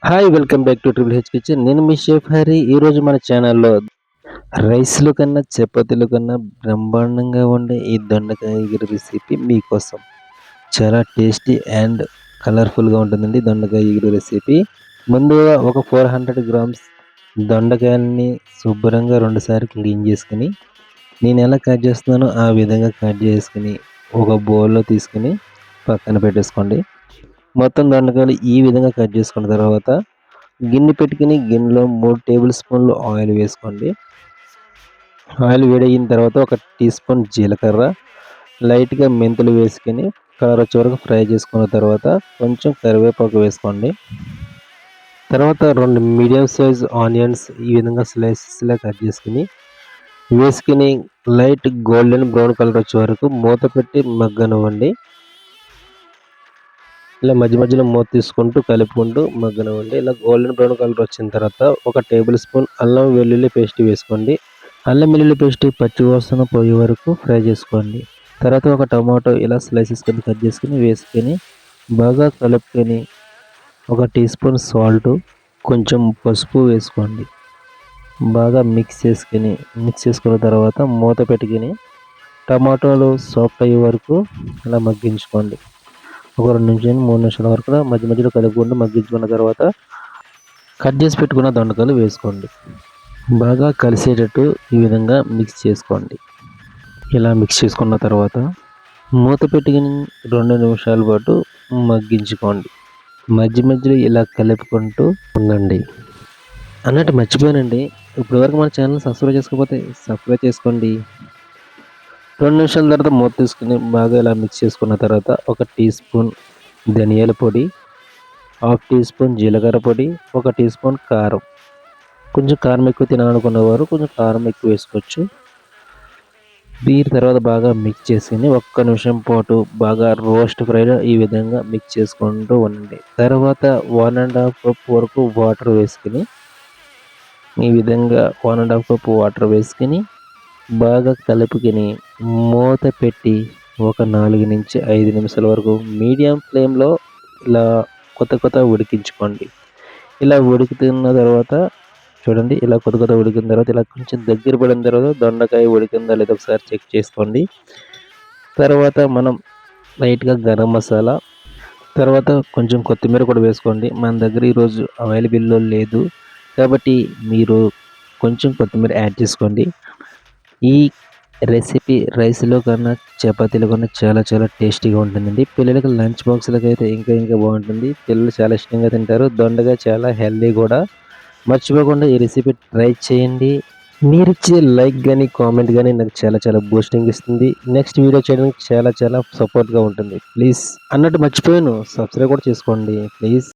Hi welcome back to triple H kitchen. నేను మీ chef Hari. ఈరోజు మన ఛానల్లో రైస్లు కన్నా చపాతీలు కన్నా బ్రహ్మాండంగా ఉండే ఈ దొండకాయ ఎగురు రెసిపీ మీకోసం. చాలా టేస్టీ అండ్ కలర్ఫుల్గా ఉంటుందండి దొండకాయ ఎగురు రెసిపీ. ముందుగా ఒక 400 గ్రామ్స్ దొండకాయలని శుభ్రంగా 2 సార్లు క్లీన్ చేసుకుని, నేను ఎలా కట్ చేస్తున్నానో ఆ విధంగా కట్ చేసుకుని ఒక బౌల్లో తీసుకుని పక్కన పెట్టేసుకోండి. మొత్తం దొండకాయలు ఈ విధంగా కట్ చేసుకున్న తర్వాత గిన్నె పెట్టుకుని గిన్నెలో 3 టేబుల్ స్పూన్లు ఆయిల్ వేసుకోండి. ఆయిల్ వేడయిన తర్వాత ఒక టీ స్పూన్ జీలకర్ర, లైట్గా మెంతులు వేసుకుని కలర్ వచ్చే వరకు ఫ్రై చేసుకున్న తర్వాత కొంచెం కరివేపాకు వేసుకోండి. తర్వాత 2 మీడియం సైజ్ ఆనియన్స్ ఈ విధంగా స్లైసెస్లా కట్ వేసుకుని లైట్ గోల్డెన్ బ్రౌన్ కలర్ వచ్చే వరకు మూత పెట్టి మగ్గనివ్వండి. ఇలా మధ్య మధ్యలో మూత తీసుకుంటూ కలుపుకుంటూ మగ్గనివ్వండి. ఇలా గోల్డెన్ బ్రౌన్ కలర్ వచ్చిన తర్వాత ఒక టేబుల్ స్పూన్ అల్లం వెల్లుల్లి పేస్ట్ వేసుకోండి. అల్లం వెల్లుల్లి పేస్ట్ పచ్చి వాసన పోయే వరకు ఫ్రై చేసుకోండి. తర్వాత ఒక టమాటో ఇలా స్లైసెస్ కింద కట్ చేసుకుని వేసుకొని బాగా కలుపుకొని ఒక టీ స్పూన్ సాల్ట్, కొంచెం పసుపు వేసుకోండి. బాగా మిక్స్ చేసుకున్న తర్వాత మూత పెట్టుకుని టమాటోలు సాఫ్ట్ అయ్యే వరకు ఇలా మగ్గించుకోండి. ఒక 2 నుంచి 3 నిమిషాల వరకు మధ్య మధ్యలో కలుపుకుంటూ మగ్గించుకున్న తర్వాత కట్ చేసి పెట్టుకున్న దొండకాయలు వేసుకోండి. బాగా కలిసేటట్టు ఈ విధంగా మిక్స్ చేసుకోండి. ఇలా మిక్స్ చేసుకున్న తర్వాత మూత పెట్టుకుని 2 నిమిషాల పాటు మగ్గించుకోండి. మధ్య మధ్యలో ఇలా కలుపుకుంటూ ఉండండి. అన్నట్టు మర్చిపోయానండి, ఇప్పటివరకు మన ఛానల్ సబ్స్క్రైబ్ చేసుకోకపోతే సబ్స్క్రైబ్ చేసుకోండి. 2 నిమిషాల తర్వాత మూత తీసుకుని బాగా ఇలా మిక్స్ చేసుకున్న తర్వాత ఒక టీ స్పూన్ ధనియాల పొడి, హాఫ్ టీ స్పూన్ జీలకర్ర పొడి, ఒక టీ స్పూన్ కారం. కొంచెం కారం ఎక్కువ తినాలనుకునేవారు కొంచెం కారం ఎక్కువ వేసుకోవచ్చు. దీని తర్వాత బాగా మిక్స్ చేసుకుని ఒక్క నిమిషం పాటు బాగా రోస్ట్ ఫ్రైలో ఈ విధంగా మిక్స్ చేసుకుంటూ ఉండండి. తర్వాత 1½ కప్ వరకు వాటర్ వేసుకుని ఈ విధంగా 1½ కప్ వాటర్ వేసుకుని బాగా కలుపుకొని మూత పెట్టి ఒక 4 నుంచి 5 నిమిషాల వరకు మీడియం ఫ్లేమ్లో ఇలా కొత్త ఉడికించుకోండి. ఇలా ఉడుకుతున్న తర్వాత చూడండి, ఇలా కొత్త ఉడికిన తర్వాత ఇలా కొంచెం దగ్గర పడిన తర్వాత దొండకాయ ఉడికిందా లేదా ఒకసారి చెక్ చేసుకోండి. తర్వాత మనం లైట్గా గరం మసాలా, తర్వాత కొంచెం కొత్తిమీర కూడా వేసుకోండి. మన దగ్గర ఈరోజు అవైలబుల్లో లేదు కాబట్టి మీరు కొంచెం కొత్తిమీర యాడ్ చేసుకోండి. ఈ రెసిపీ రైస్లో కన్నా చపాతీలో కన్నా చాలా చాలా టేస్టీగా ఉంటుందండి. పిల్లలకి లంచ్ బాక్స్లకు అయితే ఇంకా బాగుంటుంది. పిల్లలు చాలా ఇష్టంగా తింటారు. దొండగా చాలా హెల్దీ కూడా. మర్చిపోకుండా ఈ రెసిపీ ట్రై చేయండి. మీరిచ్చే లైక్ కానీ కామెంట్ కానీ నాకు చాలా చాలా బూస్టింగ్ ఇస్తుంది. నెక్స్ట్ వీడియో చేయడానికి చాలా చాలా సపోర్ట్గా ఉంటుంది. ప్లీజ్ అన్నట్టు మర్చిపోయాను, సబ్స్క్రైబ్ కూడా చేసుకోండి ప్లీజ్.